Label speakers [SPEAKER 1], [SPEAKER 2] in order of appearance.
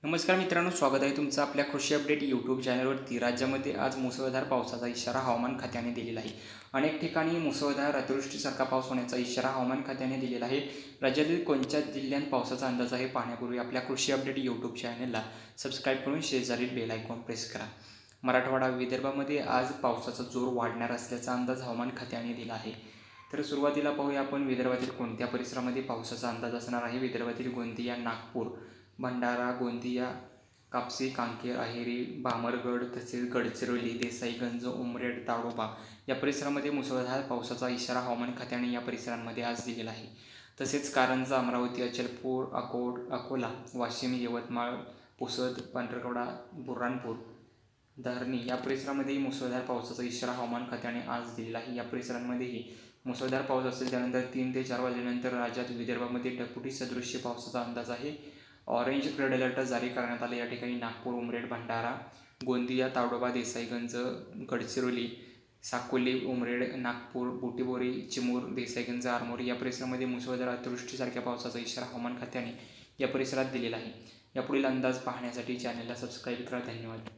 [SPEAKER 1] नमस्कार मित्रांनो, स्वागत आहे तुमचं आपल्या कृषी अपडेट यूट्यूब चॅनलवरती। राज्यामध्ये आज मुसळधार पावसाचा इशारा हवामान खात्याने दिलेला आहे। अनेक ठिकाणी मुसळधार अतिवृष्टीसारखा पाऊस होण्याचा इशारा हवामान खात्याने दिलेला आहे। राज्यातील कोणत्या जिल्ह्यात पावसाचा अंदाज आहे पाहण्यापूर्वी आपल्या कृषी अपडेट यूट्यूब चॅनलला सबस्क्राईब करून शेजारील बेल आयकॉन प्रेस करा। मराठवाडा विदर्भामध्ये आज पावसाचा जोर वाढणार असल्याचा अंदाज हवामान खात्याने दिला आहे। तर सुरुवातीला पाहूया आपण विदर्भातील कोणत्या परिसरामध्ये पावसाचा अंदाज असणार आहे। विदर्भातील गोंदिया, नागपूर, भंडारा, गोंदिया, कापसी, कांकेर, अहेरी, भामरगड तसेच गडचिरोली, देसाईगंज, उमरेड, ताडोबा या परिसरामध्ये मुसळधार पावसाचा इशारा हवामान खात्याने या परिसरांमध्ये आज दिलेला आहे। तसेच कारंजा, अमरावती, अचलपूर, अकोला, वाशिम, यवतमाळ, पुसद, पंढरकवडा, बुऱ्हाणपूर, धारणी या परिसरामध्येही मुसळधार पावसाचा इशारा हवामान खात्याने आज दिलेला आहे। या परिसरांमध्येही मुसळधार पाऊस असेल। त्यानंतर 3 ते 4 वाजल्यानंतर राज्यात विदर्भामध्ये ढगफुटी सदृश्य पावसाचा अंदाज आहे। ऑरेंज रेड अलर्ट जारी करण्यात आले। या ठिकाणी नागपूर, उमरेड, भंडारा, गोंदिया, ताडोबा, देसाईगंज, गडचिरोली, साकोली, उमरेड, नागपूर, बुटीबोरी, चिमूर, देसाईगंज, आरमोरी या परिसरामध्ये मुसळधार अतिवृष्टीसारख्या पावसाचा इशारा हवामान खात्याने या परिसरात दिलेला आहे। यापुढील अंदाज पाहण्यासाठी चॅनलला सबस्क्राईब करा। धन्यवाद।